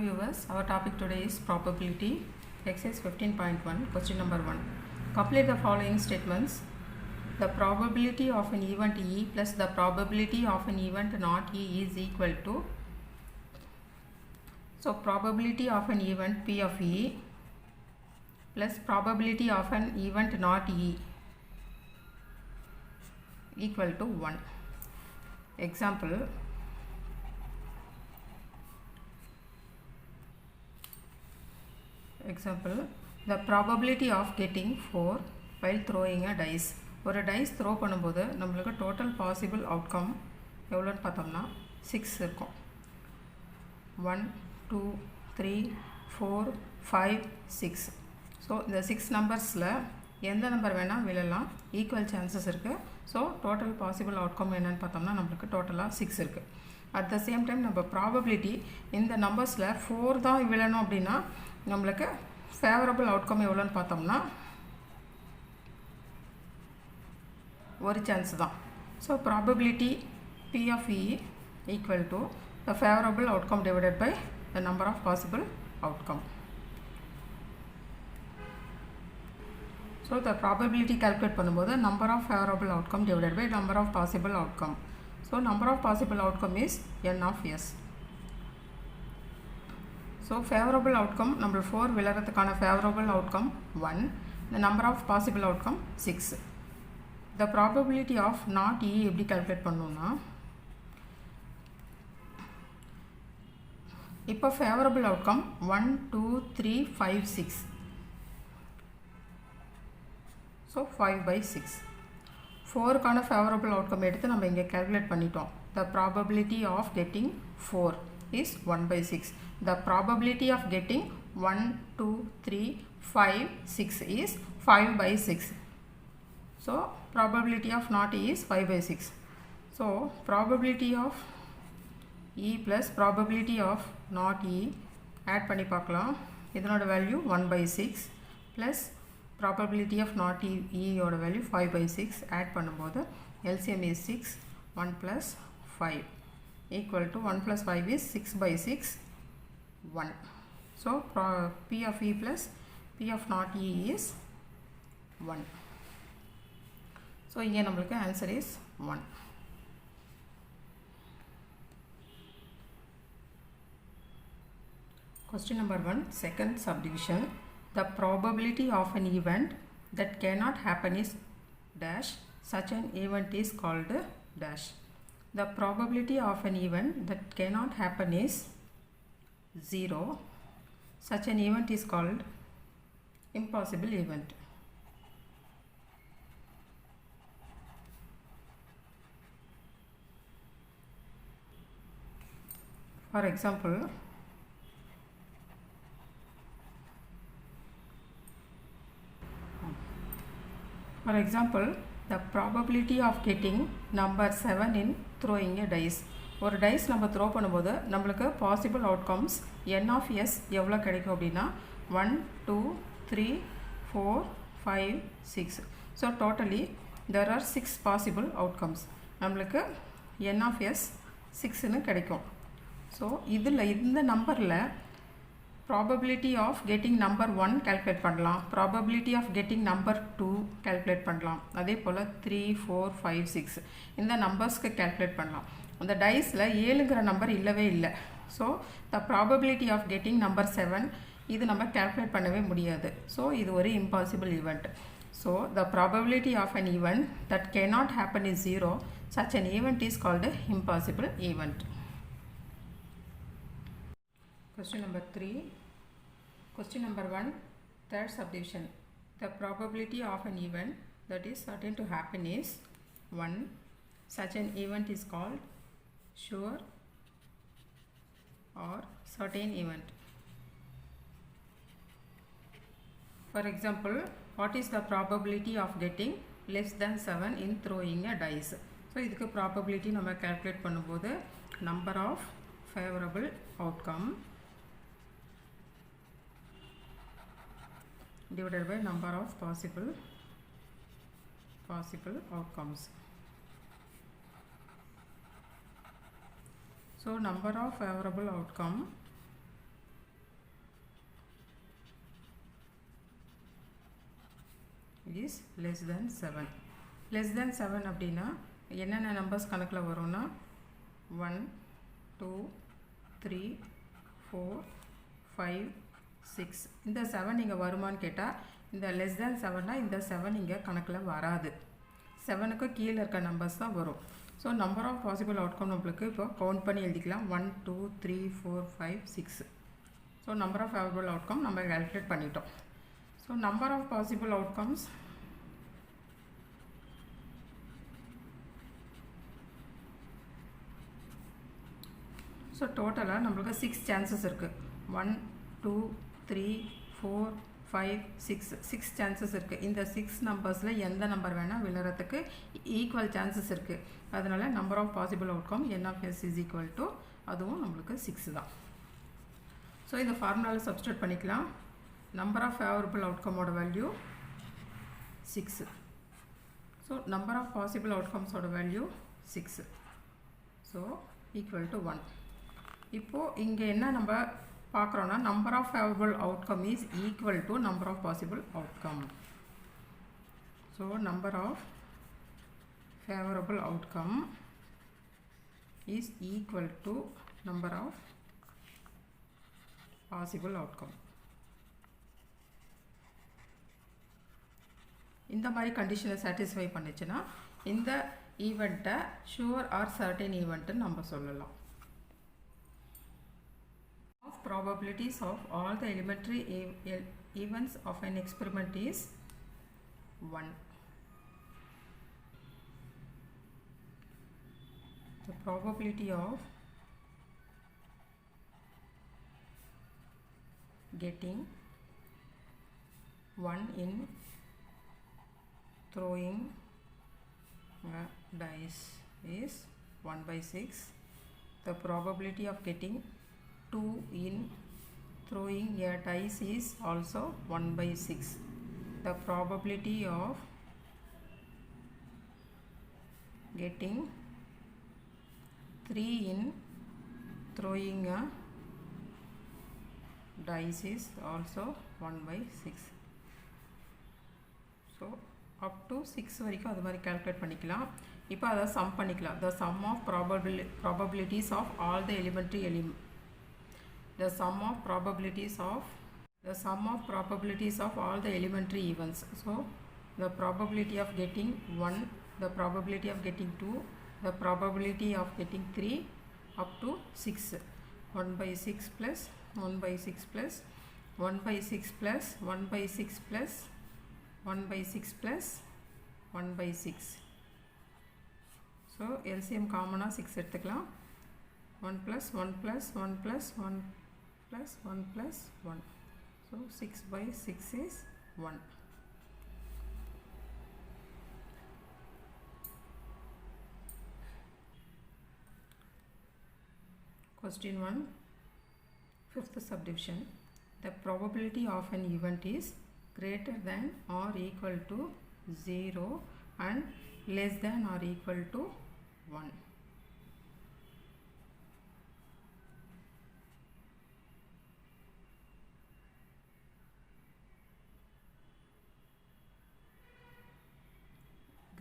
viewers, our topic today is probability. Exercise 15.1, question number 1. Complete the following statements. The probability of an event E plus the probability of an event not E is equal to. So probability of an event P of E plus probability of an event not E equal to 1. Example. The probability of getting 4 while throwing a dice. ஒரு dice throw பண்ணும்போது நம்மளுக்கு total possible outcome எவ்வளோன்னு பார்த்தோம்னா 6 இருக்கும். 1, 2, 3, 4, 5, 6. So இந்த 6 நம்பர்ஸில் எந்த number வேணால் விழலாம், equal chances இருக்குது. ஸோ டோட்டல் பாசிபிள் அவுட்கம் என்னென்னு பார்த்தோம்னா நம்மளுக்கு டோட்டலாக 6 இருக்குது. அட் த சேம் டைம் நம்ம ப்ராபபிலிட்டி இந்த நம்பர்ஸில் 4 தான் விழணும் அப்படின்னா நம்மளுக்கு ஃபேவரபிள் அவுட்கம் எவ்வளோன்னு பார்த்தோம்னா ஒரு சான்ஸ் தான். So probability P of E equal to the favorable outcome divided by the number of possible outcome. So the probability calculate பண்ணும்போது number of favorable outcome divided by number of possible outcome. So number of possible outcome is n of s. So favorable outcome number 4 விழறதுக்கான favorable outcome 1. The number of possible outcome 6. The probability of not E எப்படி calculate பண்ணணும்னா இப்போ favorable outcome 1, 2, 3, 5, 6. So 5 by 6. 4 கான favorable outcome எடுத்து நம்ம இங்கே calculate பண்ணிட்டோம். The probability of getting 4 is 1 by 6. The probability of getting 1, 2, 3, 5, 6 is 5 by 6. So probability of not E is 5 by 6. So probability of E plus probability of not E add பண்ணி பார்க்கலாம். இதனோட value 1 by 6 plus probability of not E ஓட value 5 by 6 add பண்ணும்போது LCM is 6, 1 plus 5 equal to 1 plus 5 is 6 by 6, 1. So P of E plus P of not E is 1. So இங்கே நம்மளுக்கு answer is 1. Question number 1, second subdivision. The probability of an event that cannot happen is dash. Such an event is called dash. The probability of an event that cannot happen is 0. Such an event is called impossible event. For example, the probability of getting number 7 in throwing a dice. ஒரு dice நம்ம throw பண்ணும்போது நம்மளுக்கு possible outcomes n of s எவ்வளோ கிடைக்கும் அப்படின்னா 1, 2, 3, 4, 5, 6. So totally there are 6 possible outcomes. நம்மளுக்கு n of s 6ன்னு கிடைக்கும். So இதில் இந்த நம்பரில் probability of getting number 1 calculate பண்ணலாம், probability of getting number 2 calculate பண்ணலாம், அதே போல் 3, 4, 5, 6 இந்த நம்பர்ஸ்க்கு calculate பண்ணலாம். அந்த டைஸில் 7ங்கிற நம்பர் இல்லவே இல்லை. So the probability of getting number 7 இது நம்ம calculate பண்ணவே முடியாது. ஸோ இது ஒரு impossible event. So the probability of an event that cannot happen is 0. Such an event is called impossible event. Question number 3. Question number 1, third subdivision. The probability of an event that is certain to happen is 1. Such an event is called sure or certain event. For example, what is the probability of getting less than 7 in throwing a dice? So இதுக்கு probability நம்ம calculate பண்ணும்போது number of favorable outcome divided by number of possible outcomes. So number of favorable outcome is less than 7. less than 7 அப்படின்னா என்னென்ன numbers கணக்கில் வரும்னா 1 2 3 4 5 6. இந்த 7 இங்கே வருமானு கேட்டால் இந்த less than 7னா இந்த 7 இங்கே கணக்கில் வராது. 7க்கு கீழே இருக்க நம்பர்ஸ் தான் வரும். So number of possible outcome நம்மளுக்கு இப்போ கவுண்ட் பண்ணி எழுதிக்கலாம் 1 2 3 4 5 6. So number of favourable outcome நம்ம கால்குலேட் பண்ணிட்டோம். So number of possible outcomes so டோட்டலாக நம்மளுக்கு 6 சான்சஸ் இருக்குது. 1 2 3 4 5 6 சான்சஸ் இருக்குது. இந்த 6 நம்பர்ஸில் எந்த நம்பர் வேணால் விழுறதுக்கு ஈக்குவல் சான்சஸ் இருக்குது. அதனால் number of possible outcome n of s is equal to அதுவும் நம்மளுக்கு 6 தான். ஸோ இந்த ஃபார்முலாவில் சப்ஸ்டியூட் பண்ணிக்கலாம். நம்பர் ஆஃப் ஃபேவரபிள் அவுட்கமோட value 6. So number of possible அவுட்கம்ஸோட வேல்யூ 6. So equal to 1. இப்போது இங்கே என்ன நம்ம பார்க்குறோன்னா number of favourable outcome is equal to number of possible outcome. So number of favourable outcome is equal to number of possible outcome. இந்த மாதிரி கண்டிஷனை satisfy பண்ணிச்சுன்னா இந்த ஈவெண்ட்டை ஷுவர் ஆர் சர்டன் ஈவெண்ட்டுன்னு நம்ம சொல்லலாம். Probabilities of all the elementary events of an experiment is 1. The probability of getting 1 in throwing a dice is 1 by 6. The probability of getting 2 in throwing a dice is also 1 by 6. The probability of getting 3 in throwing a dice is also 1 by 6. So up to 6 வரைக்கும் அது மாதிரி calculate பண்ணிக்கலாம். இப்போ அதை some பண்ணிக்கலாம். The sum of probabilities of all the elementary the sum of probabilities of all the elementary events. So the probability of getting 1, the probability of getting 2, the probability of getting 3 up to 6. 1 by 6 plus 1 by 6 plus 1 by 6 plus 1 by 6 plus 1 by 6 plus 1 by 6. So LCM common 6 எடுத்துக்கலாம். 1 plus 1 plus 1 plus 1 plus 1 plus 1. So 6 by 6 is 1. Question 1, 5th subdivision. The probability of an event is greater than or equal to 0 and less than or equal to 1.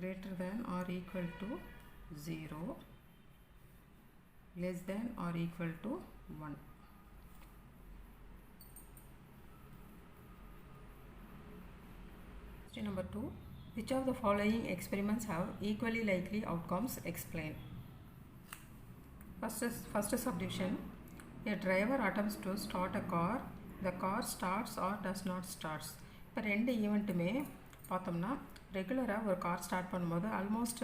Greater than or equal to 0, less than or equal to 1. Question number 2. Which of the following experiments have equally likely outcomes? Explain. First subdivision. A driver attempts to start a car. The car starts or does not starts. இப்போ ரெண்டு ஈவெண்ட்டுமே பார்த்தோம்னா ரெகுலராக ஒரு car start பண்ணும்போது almost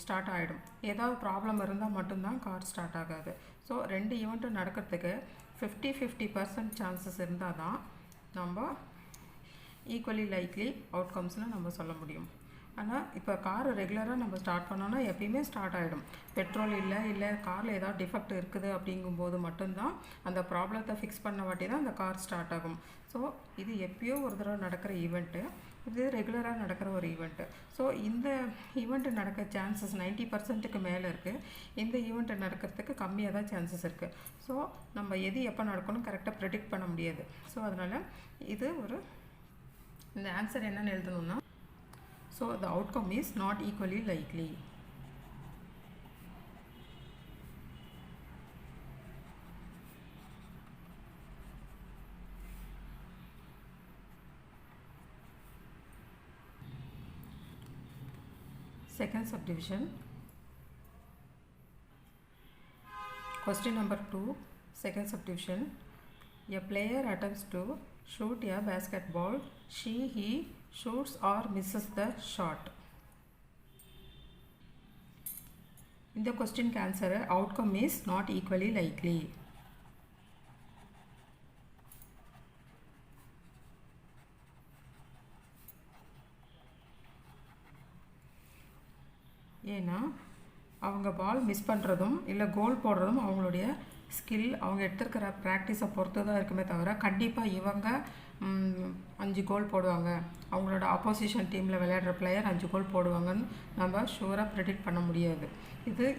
start ஆகிடும். ஏதாவது problem இருந்தால் மட்டும்தான் கார் ஸ்டார்ட் ஆகாது. ஸோ ரெண்டு ஈவெண்ட்டும் நடக்கிறதுக்கு 50-50% சான்சஸ் இருந்தால் தான் நம்ம ஈக்குவலி லைக்லி அவுட்கம்ஸ்னு நம்ம சொல்ல முடியும். ஆனால் இப்போ கார் ரெகுலராக நம்ம ஸ்டார்ட் பண்ணோன்னா எப்பயுமே ஸ்டார்ட் ஆகிடும். பெட்ரோல் இல்லை காரில் ஏதாவது டிஃபெக்ட் இருக்குது அப்படிங்கும்போது மட்டும்தான் அந்த ப்ராப்ளத்தை ஃபிக்ஸ் பண்ண வாட்டி தான் அந்த கார் ஸ்டார்ட் ஆகும். ஸோ இது எப்பயோ ஒரு தடவை நடக்கிற ஈவெண்ட்டு, இது ரெகுலராக நடக்கிற ஒரு ஈவெண்ட்டு. ஸோ இந்த ஈவெண்ட்டு நடக்க சான்சஸ் 90%க்கு மேலே இருக்குது. இந்த ஈவெண்ட்டு நடக்கிறதுக்கு கம்மியாக தான் சான்சஸ் இருக்குது. ஸோ நம்ம எது எப்போ நடக்கணும் கரெக்டாக ப்ரெடிக்ட் பண்ண முடியாது. ஸோ அதனால் இது ஒரு இந்த ஆன்சர் என்னன்னு எழுதணும்னா, so the outcome is not equally likely. Second subdivision. Question number 2, second subdivision. A player attempts to shoot a basketball. He shoots or misses the shot. In the question answer, outcome is not equally likely. ஏன்னா அவங்க பால் miss பண்ணுறதும் இல்லை கோல் போடுறதும் அவங்களுடைய skill, அவங்க எடுத்துருக்கிற ப்ராக்டிஸை பொறுத்து தான் இருக்குமே தவிர கண்டிப்பாக இவங்க 5 கோல் போடுவாங்க, அவங்களோட ஆப்போசிஷன் டீமில் விளையாடுற பிளேயர் 5 கோல் போடுவாங்கன்னு நம்ம ஷூராக ப்ரெடிக்ட் பண்ண முடியாது.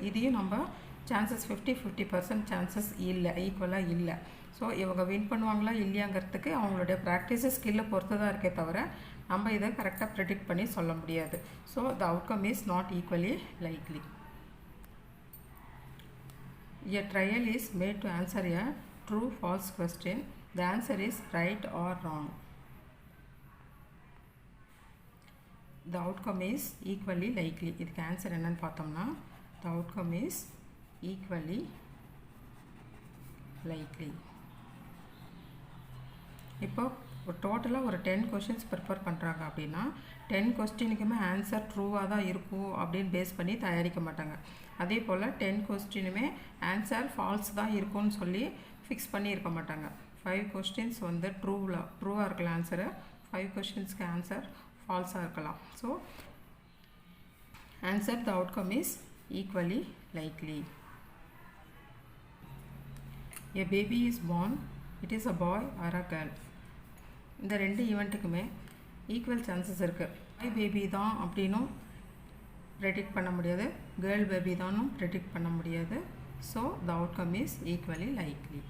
இதையும் நம்ம சான்சஸ் 50-50% சான்சஸ் இல்லை, ஈக்குவலாக இல்லை. ஸோ இவங்க வின் பண்ணுவாங்களா இல்லையாங்கிறதுக்கு அவங்களுடைய ப்ராக்டிஸு ஸ்கில்லை பொறுத்து தான் இருக்கே தவிர நம்ம இதை கரெக்டாக ப்ரெடிக்ட் பண்ணி சொல்ல முடியாது. So the outcome is not equally likely. A trial is made to answer a true-false question. The answer is right or wrong. The outcome is equally likely. இதுக்கு ஆன்சர் என்னன்னு பார்த்தோம்னா, the outcome is equally likely. இப்போ டோட்டலாக ஒரு 10 questions prepare பண்ணுறாங்க அப்படின்னா 10 கொஸ்டினுக்குமே answer ட்ரூவாக தான் இருக்கும் அப்படின்னு பேஸ் பண்ணி தயாரிக்க மாட்டாங்க. அதே போல் 10 கொஸ்டினுமே ஆன்சர் ஃபால்ஸ் தான் இருக்கும்னு சொல்லி ஃபிக்ஸ் பண்ணி இருக்க மாட்டாங்க. 5 கொஸ்டின்ஸ் வந்து ட்ரூவாக இருக்கலாம் ஆன்சரு, 5 கொஸ்டின்ஸ்க்கு ஆன்சர் ஃபால்ஸாக இருக்கலாம். So answer the outcome is equally likely. A baby is born. It is a boy or a girl. இந்த 2 ஈவெண்ட்டுக்குமே ஈக்குவல் சான்சஸ் இருக்குது. பாய் பேபி தான் அப்படின்னும் ப்ரெடிக்ட் பண்ண முடியாது, கேர்ள் பேபி தானும் ப்ரெடிக்ட் பண்ண முடியாது. So the outcome is equally likely.